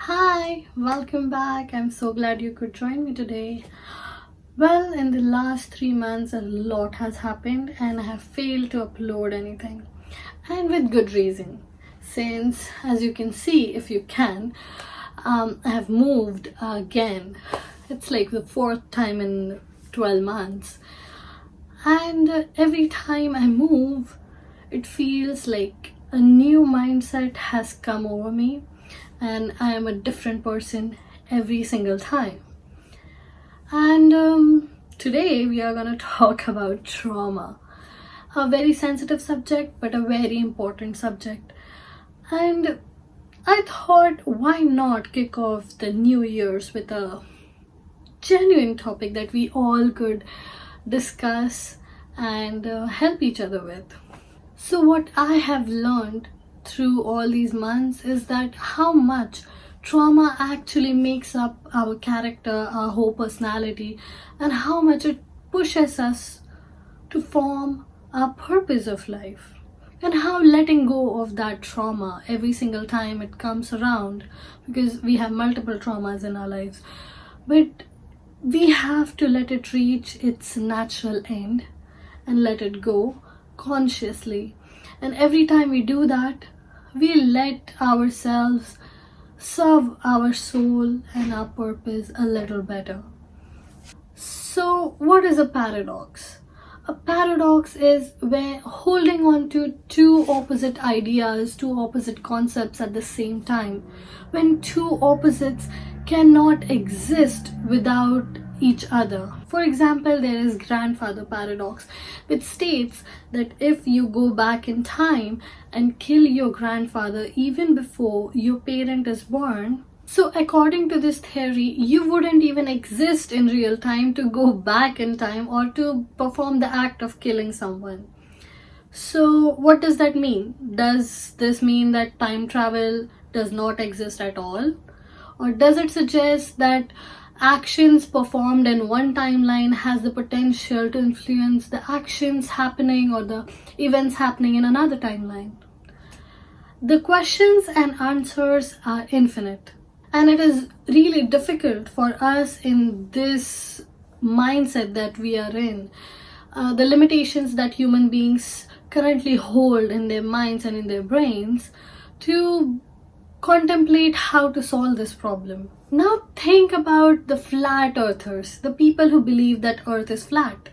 Hi, welcome back. I'm so glad you could join me today. Well, in the last 3 months, a lot has happened, and I have failed to upload anything. And with good reason. Since, as you can see, if you can, I have moved again. It's like the fourth time in 12 months. And every time I move, it feels like a new mindset has come over me, and I am a different person every single time. And today we are going to talk about trauma, a very sensitive subject, but a very important subject. And I thought, why not kick off the New Year's with a genuine topic that we all could discuss and help each other with. So, what I have learned through all these months is that how much trauma actually makes up our character, our whole personality, and how much it pushes us to form our purpose of life. And how letting go of that trauma every single time it comes around, because we have multiple traumas in our lives, but we have to let it reach its natural end and let it go consciously. And every time we do that, we let ourselves serve our soul and our purpose a little better. So, what is a paradox? A paradox is where holding on to two opposite ideas, two opposite concepts at the same time, when two opposites cannot exist without each other. For example, there is grandfather paradox, which states that if you go back in time and kill your grandfather even before your parent is born, so according to this theory, you wouldn't even exist in real time to go back in time or to perform the act of killing someone. So what does that mean? Does this mean that time travel does not exist at all? Or does it suggest that actions performed in one timeline has the potential to influence the actions happening or the events happening in another timeline? The questions and answers are infinite. And it is really difficult for us in this mindset that we are in, the limitations that human beings currently hold in their minds and in their brains, to contemplate how to solve this problem. Now think about the flat earthers, the people who believe that earth is flat.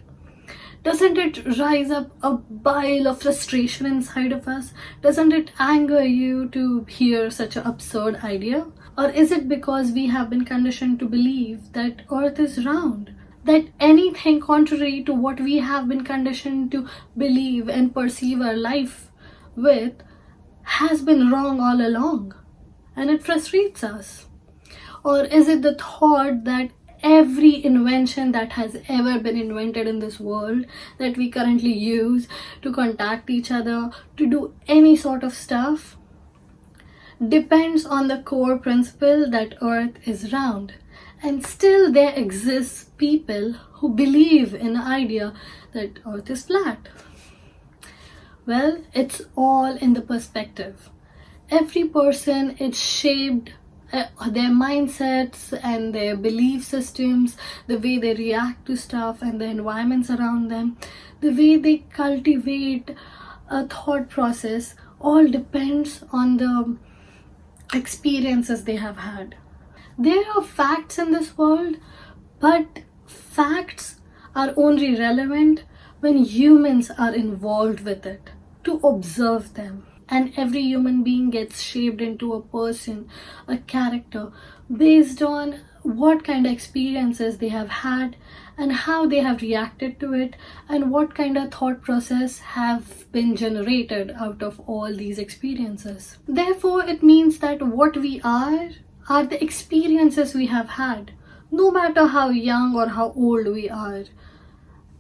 Doesn't it rise up a bile of frustration inside of us? Doesn't it anger you to hear such an absurd idea? Or is it because we have been conditioned to believe that earth is round? That anything contrary to what we have been conditioned to believe and perceive our life with has been wrong all along, and it frustrates us? Or is it the thought that every invention that has ever been invented in this world that we currently use to contact each other, to do any sort of stuff, depends on the core principle that earth is round? And still there exists people who believe in the idea that earth is flat. Well, it's all in the perspective. Every person is shaped, their mindsets and their belief systems, the way they react to stuff and the environments around them, the way they cultivate a thought process, all depends on the experiences they have had. There are facts in this world, but facts are only relevant when humans are involved with it, to observe them. And every human being gets shaped into a person, a character, based on what kind of experiences they have had and how they have reacted to it, and what kind of thought process have been generated out of all these experiences. Therefore, it means that what we are the experiences we have had, no matter how young or how old we are.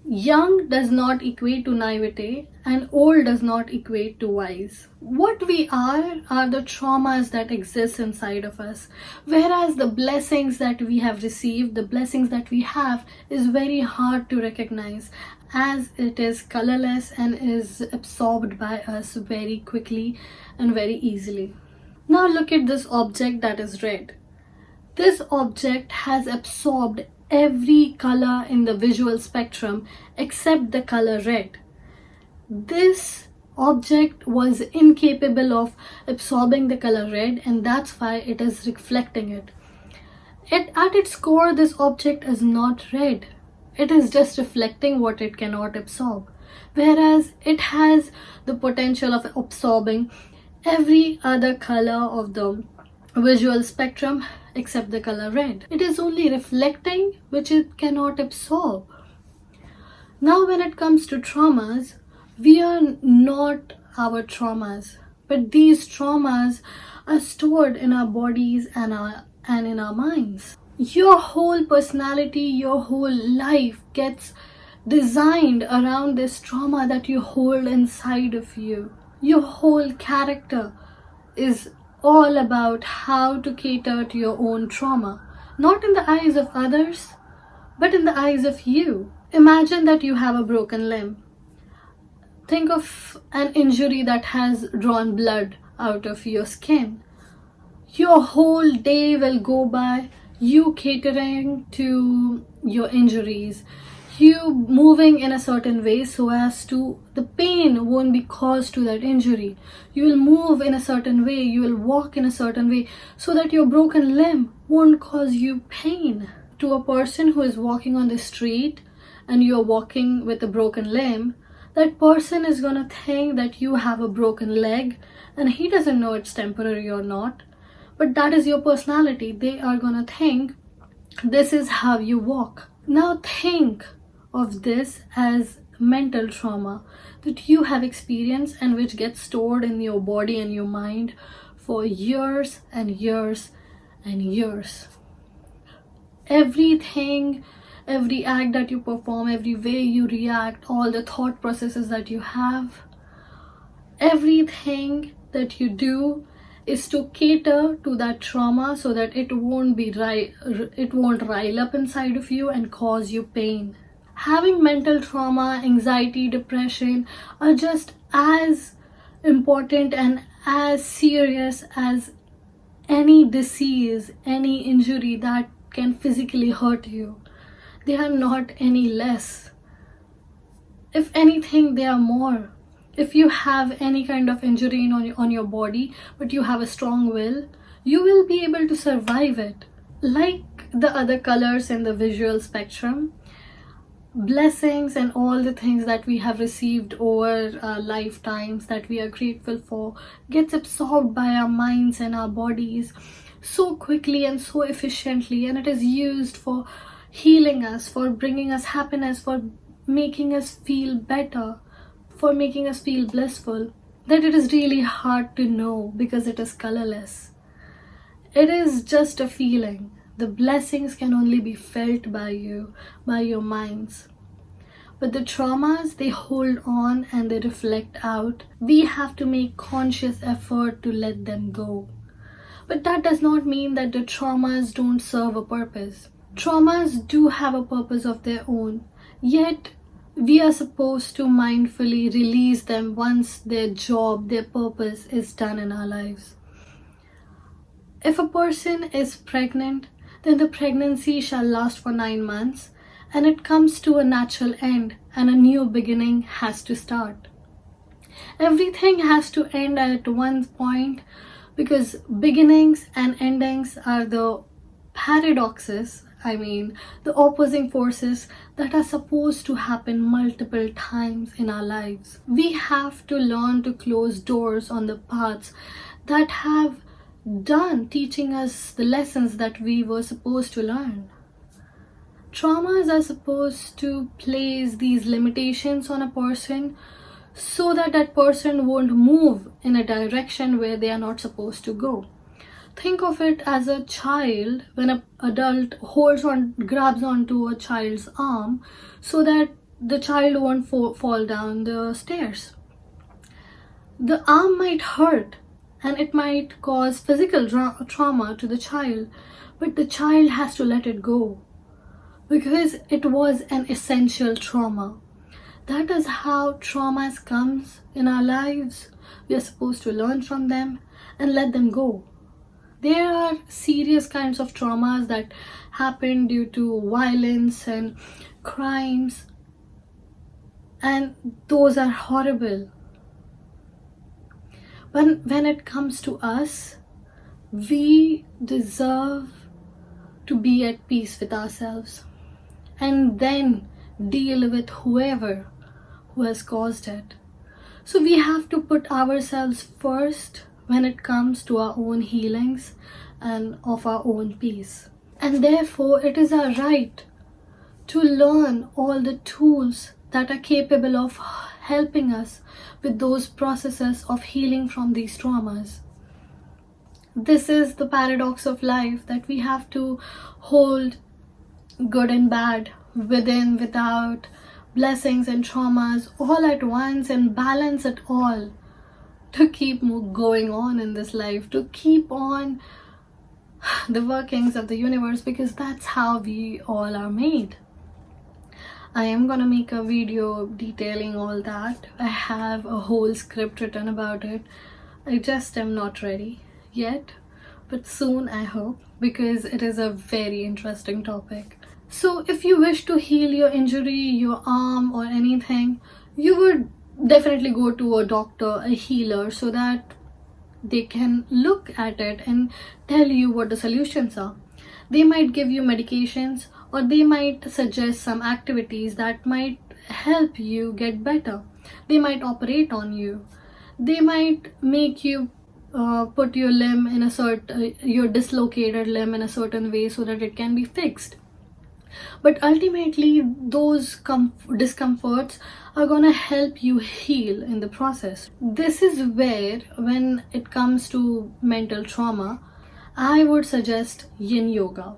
Young does not equate to naivete, and old does not equate to wise. What we are the traumas that exist inside of us, whereas the blessings that we have received, the blessings that we have, is very hard to recognize, as it is colorless and is absorbed by us very quickly and very easily. Now look at this object that is red. This object has absorbed every color in the visual spectrum except the color red. This object was incapable of absorbing the color red, and that's why it is reflecting it. At its core, this object is not red. It is just reflecting what it cannot absorb. Whereas it has the potential of absorbing every other color of the visual spectrum except the color red. It is only reflecting which it cannot absorb. Now, when it comes to traumas, we are not our traumas, but these traumas are stored in our bodies and in our minds. Your whole personality, your whole life gets designed around this trauma that you hold inside of you. Your whole character is all about how to cater to your own trauma, not in the eyes of others, but in the eyes of you. Imagine that you have a broken limb. Think of an injury that has drawn blood out of your skin. Your whole day will go by you catering to your injuries, you moving in a certain way so as to the pain won't be caused to that injury. You will move in a certain way, you will walk in a certain way so that your broken limb won't cause you pain. To a person who is walking on the street and you're walking with a broken limb, that person is gonna think that you have a broken leg, and he doesn't know it's temporary or not. But that is your personality. They are gonna think this is how you walk. Now think of this as mental trauma that you have experienced and which gets stored in your body and your mind for years and years and years. Everything, every act that you perform, every way you react, all the thought processes that you have, everything that you do is to cater to that trauma so that it won't rile up inside of you and cause you pain. Having mental trauma, anxiety, depression are just as important and as serious as any disease, any injury that can physically hurt you. They are not any less. If anything, they are more. If you have any kind of injury on your body, but you have a strong will, you will be able to survive it. Like the other colors in the visual spectrum, blessings and all the things that we have received over our lifetimes that we are grateful for gets absorbed by our minds and our bodies so quickly and so efficiently, and it is used for healing us, for bringing us happiness, for making us feel better, for making us feel blissful, that it is really hard to know because it is colorless. It is just a feeling. The blessings can only be felt by you, by your minds. But the traumas, they hold on and they reflect out. We have to make conscious effort to let them go. But that does not mean that the traumas don't serve a purpose. Traumas do have a purpose of their own, yet we are supposed to mindfully release them once their job, their purpose is done in our lives. If a person is pregnant, then the pregnancy shall last for 9 months and it comes to a natural end and a new beginning has to start. Everything has to end at one point because beginnings and endings are the paradoxes, the opposing forces that are supposed to happen multiple times in our lives. We have to learn to close doors on the paths that have done teaching us the lessons that we were supposed to learn. Traumas are supposed to place these limitations on a person so that that person won't move in a direction where they are not supposed to go. Think of it as a child when an adult grabs onto a child's arm so that the child won't fall down the stairs. The arm might hurt and it might cause physical trauma to the child, but the child has to let it go because it was an essential trauma. That is how traumas comes in our lives. We are supposed to learn from them and let them go. There are serious kinds of traumas that happen due to violence and crimes, and those are horrible. When it comes to us, we deserve to be at peace with ourselves and then deal with whoever who has caused it. So we have to put ourselves first when it comes to our own healings and of our own peace. And therefore, it is our right to learn all the tools that are capable of helping us with those processes of healing from these traumas. This is the paradox of life, that we have to hold good and bad, within, without, blessings and traumas all at once, and balance it all to keep going on in this life, to keep on the workings of the universe, because that's how we all are made. I am gonna make a video detailing all that. I have a whole script written about it. I just am not ready yet, but soon, I hope, because it is a very interesting topic. So if you wish to heal your injury, your arm or anything, you would definitely go to a doctor, a healer, so that they can look at it and tell you what the solutions are. They might give you medications, or they might suggest some activities that might help you get better. They might operate on you. They might make you put your limb in a your dislocated limb in a certain way so that it can be fixed. But ultimately, those discomforts are gonna help you heal in the process. This is where, when it comes to mental trauma, I would suggest Yin Yoga.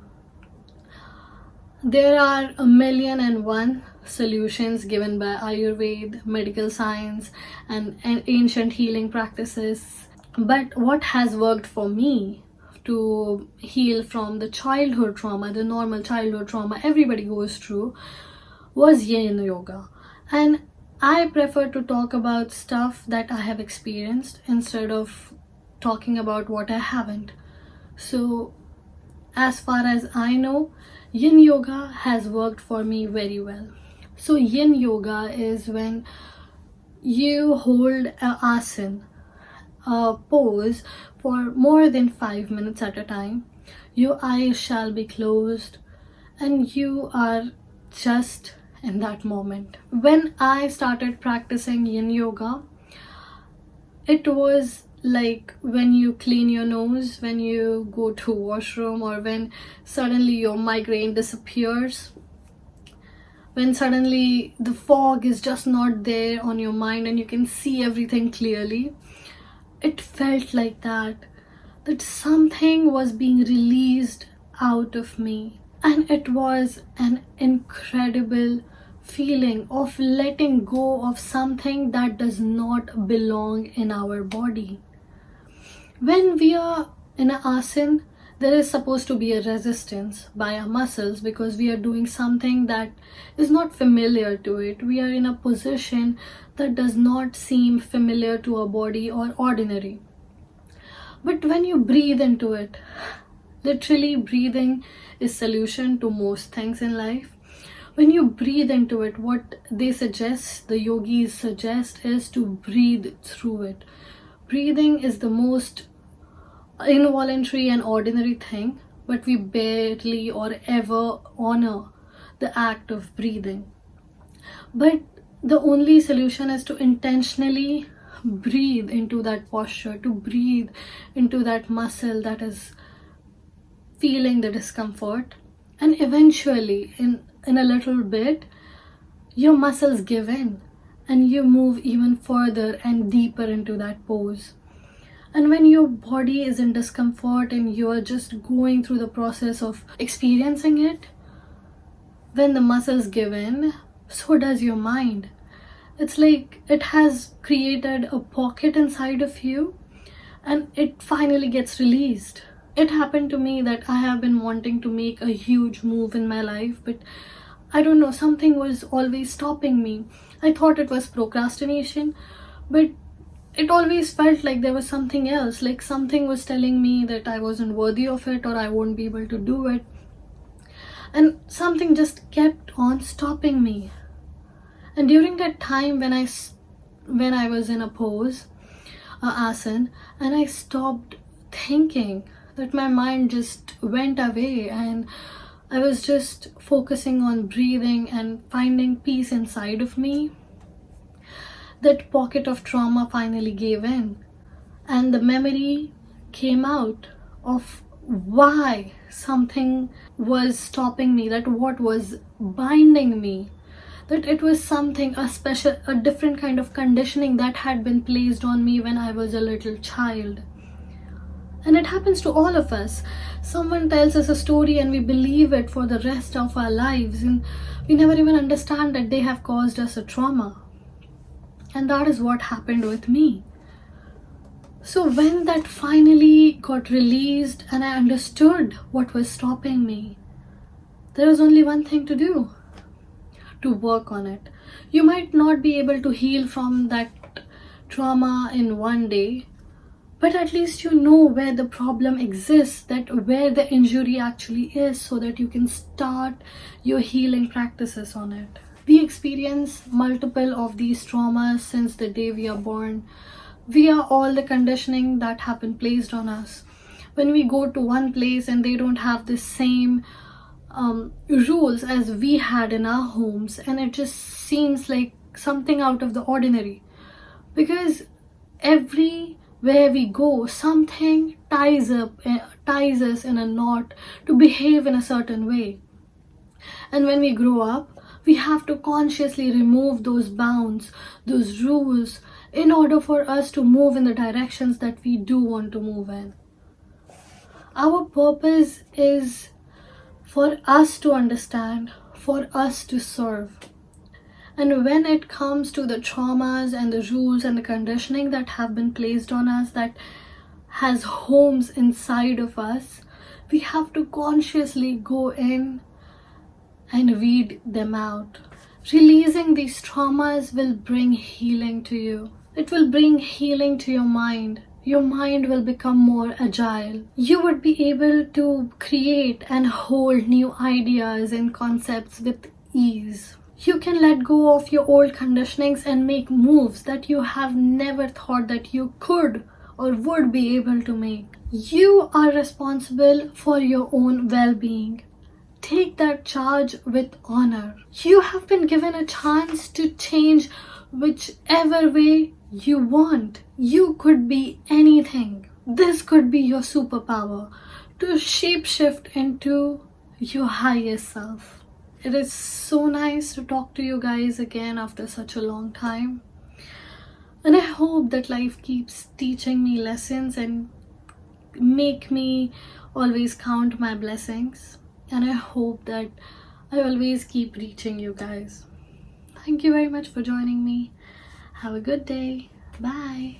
There are 1,000,001 solutions given by Ayurveda, medical science, and ancient healing practices. But what has worked for me to heal from the childhood trauma, the normal childhood trauma everybody goes through, was Yin Yoga. And I prefer to talk about stuff that I have experienced instead of talking about what I haven't. So, as far as I know, Yin Yoga has worked for me very well. So, Yin Yoga is when you hold an asana, a pose, for more than 5 minutes at a time. Your eyes shall be closed and you are just in that moment. When I started practicing Yin Yoga, it was like when you clean your nose, when you go to washroom, or when suddenly your migraine disappears, when suddenly the fog is just not there on your mind and you can see everything clearly. It felt like that something was being released out of me, and it was an incredible feeling of letting go of something that does not belong in our body. When we are in an asana, there is supposed to be a resistance by our muscles because we are doing something that is not familiar to it. We are in a position that does not seem familiar to our body or ordinary. But when you breathe into it, literally breathing is solution to most things in life. When you breathe into it, what they suggest, the yogis suggest, is to breathe through it. Breathing is the most involuntary and ordinary thing, but we barely or ever honor the act of breathing. But the only solution is to intentionally breathe into that posture, to breathe into that muscle that is feeling the discomfort, and eventually in a little bit your muscles give in and you move even further and deeper into that pose. And when your body is in discomfort and you are just going through the process of experiencing it, when the muscles give in, so does your mind. It's like it has created a pocket inside of you and it finally gets released. It happened to me that I have been wanting to make a huge move in my life, but I don't know, something was always stopping me. I thought it was procrastination, but it always felt like there was something else, like something was telling me that I wasn't worthy of it or I won't be able to do it. And something just kept on stopping me. And during that time when I was in a pose, asana, and I stopped thinking, that my mind just went away and I was just focusing on breathing and finding peace inside of me, that pocket of trauma finally gave in, and the memory came out of why something was stopping me, that what was binding me, that it was something, a special, a different kind of conditioning that had been placed on me when I was a little child. And it happens to all of us. Someone tells us a story and we believe it for the rest of our lives, and we never even understand that they have caused us a trauma. And that is what happened with me. So when that finally got released and I understood what was stopping me, there was only one thing to do: to work on it. You might not be able to heal from that trauma in one day, but at least you know where the problem exists, that where the injury actually is, so that you can start your healing practices on it. We experience multiple of these traumas since the day we are born. We are all the conditioning that have been placed on us. When we go to one place and they don't have the same rules as we had in our homes, and it just seems like something out of the ordinary, because everywhere we go, something ties us in a knot to behave in a certain way. And when we grow up, we have to consciously remove those bounds, those rules, in order for us to move in the directions that we do want to move in. Our purpose is for us to understand, for us to serve. And when it comes to the traumas and the rules and the conditioning that have been placed on us, that has homes inside of us, we have to consciously go in and weed them out. Releasing these traumas will bring healing to you. It will bring healing to your mind. Your mind will become more agile. You would be able to create and hold new ideas and concepts with ease. You can let go of your old conditionings and make moves that you have never thought that you could or would be able to make. You are responsible for your own well-being. Take that charge with honor. You have been given a chance to change whichever way you want. You could be anything. This could be your superpower, to shapeshift into your highest self. It is so nice to talk to you guys again after such a long time. And I hope that life keeps teaching me lessons and make me always count my blessings. And I hope that I always keep reaching you guys. Thank you very much for joining me. Have a good day. Bye.